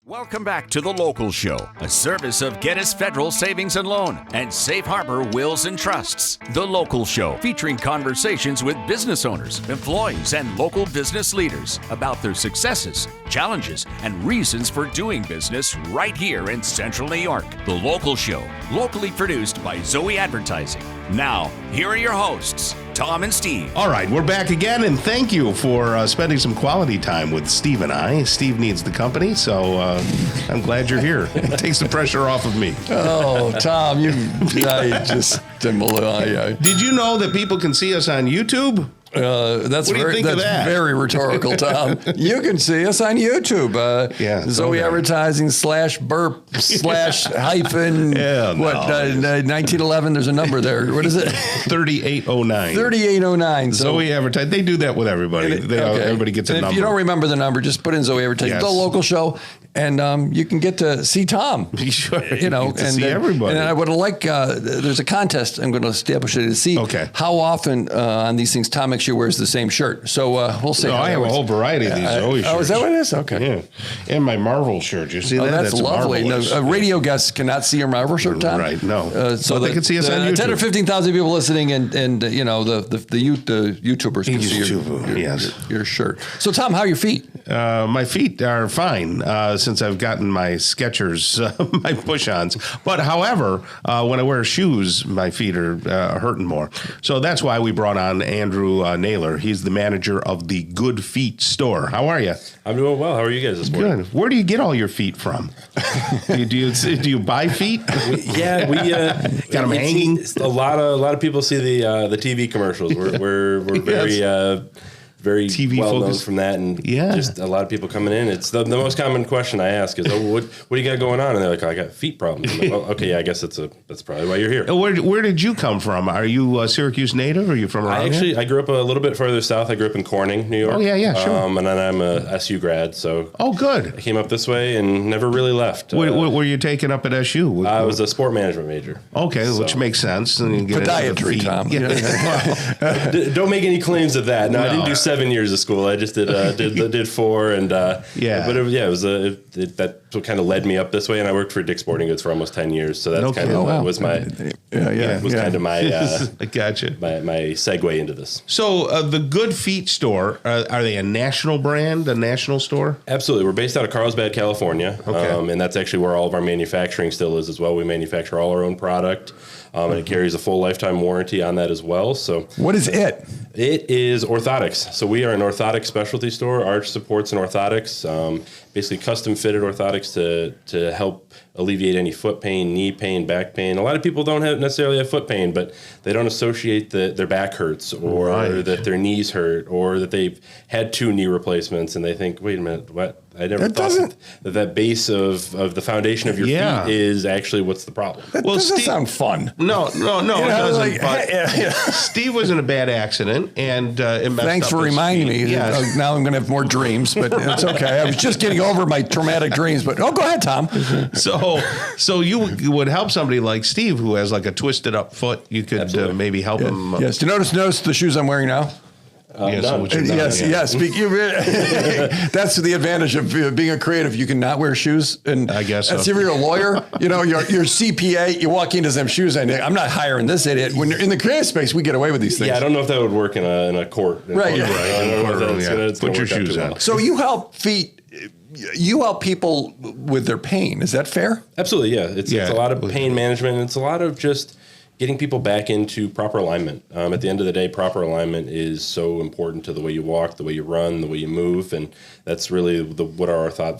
Welcome back to The Local Show, a service of Gettys Federal Savings and Loan and Safe Harbor Wills and Trusts. The Local Show, featuring conversations with business owners, employees, and local business leaders about their successes, challenges, and reasons for doing business right here in Central New York. The Local Show, locally produced by Zoey Advertising. Now, here are your hosts, Tom and Steve. All right, we're back again, and thank you for spending some quality time with Steve and I. Steve needs the company, so I'm glad you're here. It takes the pressure off of me. Oh, Tom, I just didn't believe. Did you know that people can see us on YouTube? That's what do you think of that? Very rhetorical, Tom. You can see us on YouTube. Zoey Advertising /burp/hyphen. Yeah, no. 1911. There's a number there. What is it? 3809. 3809. Zoey Advertising. They do that with everybody. Everybody gets a number. If you don't remember the number, just put in Zoey Advertising. Yes. The Local Show, and you can get to see Tom. Be sure. You know, and see everybody. And I would like. There's a contest. I'm going to establish it to see how often on these things Tom makes sure wears the same shirt. So we'll see. No, I have a whole variety of these Zoey shirts. Oh, is that what it is? Okay. Yeah. And my Marvel shirt. You see that? That's lovely. No, radio guests cannot see your Marvel shirt, Tom. Right. No. So they can see us on YouTube. 10 or 15,000 people listening, and you know the YouTubers can see your shirt. So Tom, how are your feet? My feet are fine since I've gotten my Skechers, my push-ons. But however, when I wear shoes, my feet are hurting more. So that's why we brought on Andrew Naylor. He's the manager of the Good Feet store. How are you? I'm doing well. How are you guys this morning? Good. Where do you get all your feet from? do you buy feet? We got them hanging. A lot of people see the TV commercials. We're very TV well focused. known from that, and just a lot of people coming in. It's the most common question I ask is, what do you got going on? And they're like, I got feet problems. I'm like, well, okay, yeah, I guess that's probably why you're here. Where did you come from? Are you a Syracuse native? Or are you from around here? I grew up a little bit further south. I grew up in Corning, New York. Oh, yeah, sure. And then I'm a SU grad, so good. I came up this way and never really left. What were you taking up at SU? I was a sport management major. Okay, which makes sense. And you get podiatry, Tom. Don't make any claims of that. No, I didn't do 7 years of school. I just did 4, and but that's what kind of led me up this way. And I worked for Dick's Sporting Goods for almost 10 years, so that's kind of was my kind of my I gotcha. my segue into this. So the Good Feet store, are they a national brand, a national store? Absolutely, we're based out of Carlsbad, California, and that's actually where all of our manufacturing still is as well. We manufacture all our own product. And it carries a full lifetime warranty on that as well. So, what is it? It is orthotics. So we are an orthotic specialty store, arch supports and orthotics, basically custom fitted orthotics to help alleviate any foot pain, knee pain, back pain. A lot of people don't necessarily have foot pain, but they don't associate that their back hurts or that their knees hurt or that they've had 2 knee replacements and they think, wait a minute, what? I never thought that base of the foundation of your feet is actually what's the problem. That doesn't sound fun. No, it doesn't. Steve was in a bad accident, and it messed Thanks up for his reminding feet. me. Yes. Now I'm going to have more dreams, but it's okay. I was just getting over my traumatic dreams, but go ahead, Tom. So you would help somebody like Steve who has like a twisted up foot. You could maybe help him. Yes. Do you notice the shoes I'm wearing now? Yes. That's the advantage of being a creative. You can not wear shoes, and I guess if you're a lawyer, you know your CPA. You walk into some shoes, and I'm not hiring this idiot. When you're in the creative space, we get away with these things. Yeah, I don't know if that would work in a court. Right. I don't know if that's Put your shoes on. So you help people with their pain. Is that fair? Absolutely. Yeah. It's a lot of pain management. And it's a lot of just getting people back into proper alignment. At the end of the day, proper alignment is so important to the way you walk, the way you run, the way you move, and that's really the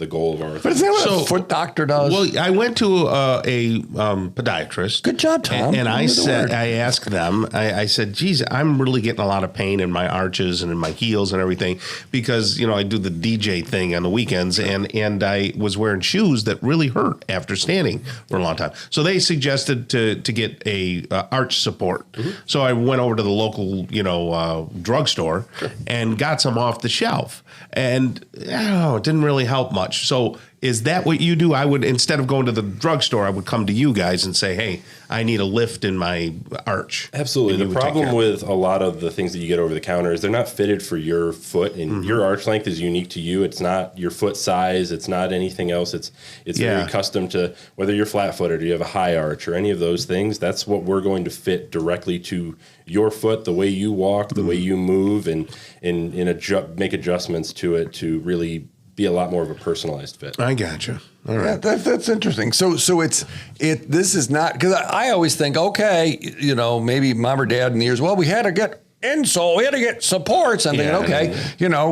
goal of our. But is that what a foot doctor does? Well, I went to a podiatrist. Good job, Tom. And I asked them, I said, geez, I'm really getting a lot of pain in my arches and in my heels and everything because, I do the DJ thing on the weekends and I was wearing shoes that really hurt after standing for a long time. So they suggested to get a arch support. Mm-hmm. So I went over to the local, drugstore and got some off the shelf. And it didn't really help much. So Is that what you do? I would, instead of going to the drugstore, I would come to you guys and say, hey, I need a lift in my arch. Absolutely. The problem with a lot of the things that you get over the counter is they're not fitted for your foot, and your arch length is unique to you. It's not your foot size. It's not anything else. It's very custom to whether you're flat-footed or you have a high arch or any of those things. That's what we're going to fit directly to your foot, the way you walk, the way you move, and make adjustments to it to really be a lot more of a personalized fit. I gotcha. All right. Yeah, that's interesting. So this is not, because I always think, okay, maybe mom or dad in the years, well, we had to get insole, we had to get supports. I'm thinking, okay,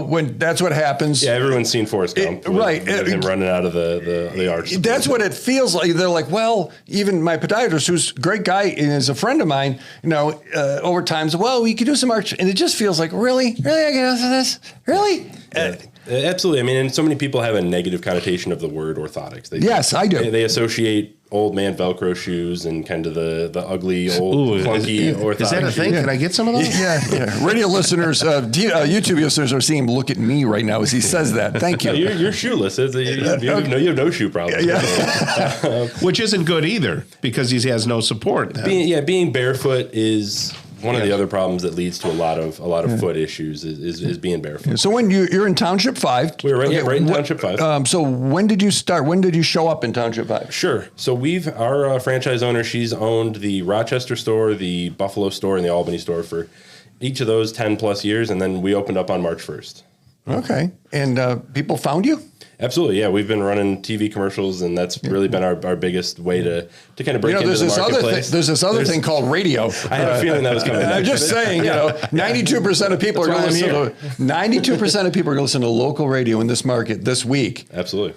when that's what happens. Yeah, everyone's seen Forrest Gump. Right. With him running out of the arch. That's what it feels like. They're like, well, even my podiatrist, who's a great guy and is a friend of mine, over time, so, well, we could do some arch. And it just feels like, really? Really? I get into this? Really? Yeah. Absolutely. I mean, and so many people have a negative connotation of the word orthotics. Yes, I do. They associate old man Velcro shoes and kind of the ugly, old, clunky orthotic. Is that a thing? Shoes. Can I get some of those? Yeah. Radio listeners, YouTube listeners are seeing him look at me right now as he says that. Thank you. You're shoeless. You have no shoe problem. Yeah. Which isn't good either because he has no support. Being barefoot is one of the other problems that leads to a lot of foot issues is being barefoot. So when you're in Township 5. We're right in Township 5. So when did you start? When did you show up in Township 5? Sure. So our franchise owner, she's owned the Rochester store, the Buffalo store, and the Albany store for each of those 10 plus years. And then we opened up on March 1st. Okay. And people found you? Absolutely, yeah. We've been running TV commercials, and that's really been our biggest way to kind of break into the marketplace. There's this other thing called radio. I had a feeling that was coming. I'm just saying, 92% of people are going to listen to 92% of people are going to listen to local radio in this market this week. Absolutely,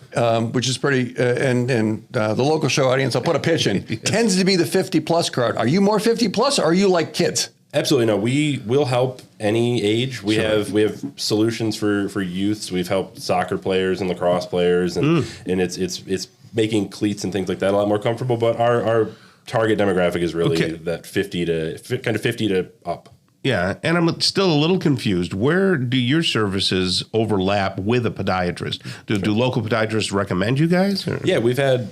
which is pretty. And the local show audience, I'll put a pitch in, tends to be the 50 plus crowd. Are you more 50 plus, or are you like kids? Absolutely, no. We will help any age. We have solutions for youths. We've helped soccer players and lacrosse players, and it's making cleats and things like that a lot more comfortable. But our target demographic is really that 50 to up. Yeah, and I'm still a little confused. Where do your services overlap with a podiatrist? Do local podiatrists recommend you guys? Or? Yeah, we've had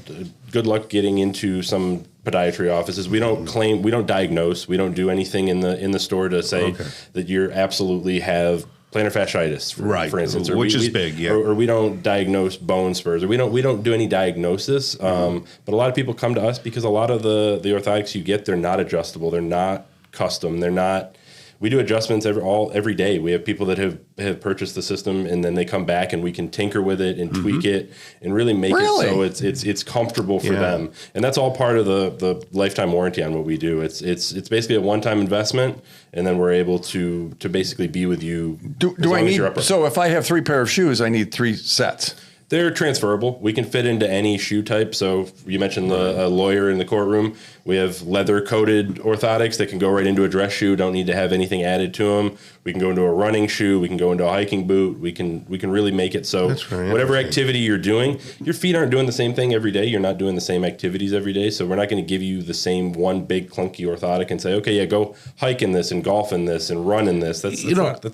good luck getting into some podiatry offices. We don't diagnose. We don't do anything in the store to say that you absolutely have plantar fasciitis, for instance, which is big, yeah. Or we don't diagnose bone spurs, or we don't do any diagnosis. But a lot of people come to us because a lot of the orthotics you get, they're not adjustable, they're not custom, they're not. We do adjustments every day. We have people that have purchased the system, and then they come back and we can tinker with it and tweak it and really make it so it's comfortable for them. And that's all part of the lifetime warranty on what we do. It's basically a one-time investment, and then we're able to basically be with you. Do I need? So if I have 3 pair of shoes, I need 3 sets. They're transferable. We can fit into any shoe type. So you mentioned the lawyer in the courtroom. We have leather-coated orthotics that can go right into a dress shoe. Don't need to have anything added to them. We can go into a running shoe. We can go into a hiking boot. We can really make it so whatever activity you're doing, your feet aren't doing the same thing every day. You're not doing the same activities every day. So we're not going to give you the same one big clunky orthotic and say, okay, yeah, go hike in this and golf in this and run in this. That's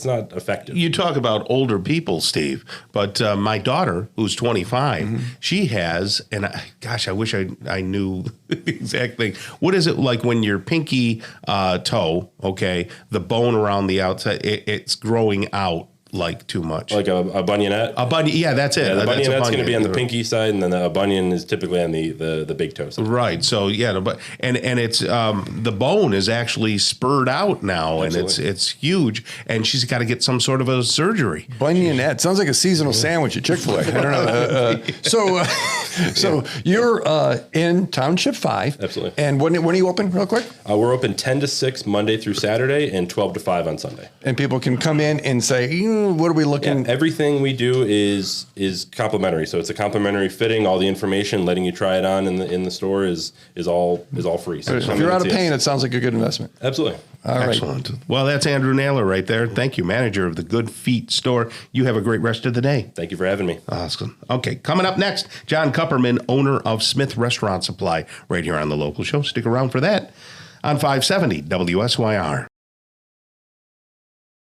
not effective. You talk about older people, Steve, but my daughter, who's 25, she has, and I wish I knew the exact thing. What is it like when your pinky toe, the bone around the outside, it's growing out like too much? Like a bunionette? A bunion, yeah, that's it. Yeah, the bunionette's going to be on the pinky side, and then the bunion is typically on the big toe side. Right. So yeah, and it's the bone is actually spurred out now, Absolutely. and it's huge, and she's got to get some sort of a surgery. Bunionette sounds like a seasonal sandwich at Chick-fil-A. I don't know. So you're in Township 5. Absolutely. And when are you open, real quick? We're open 10 to 6 Monday through Saturday and 12 to 5 on Sunday. And people can come in and say, what are we looking? Yeah, everything we do is complimentary. So it's a complimentary fitting. All the information, letting you try it on in the store is all free. So if you're out of pain, it sounds like a good investment. Absolutely. All right. Excellent. Well, that's Andrew Naylor right there. Thank you, manager of the Good Feet store. You have a great rest of the day. Thank you for having me. Awesome. Okay, coming up next, John Kupperman, owner of Smith Restaurant Supply, right here on The Local Show. Stick around for that on 570 WSYR.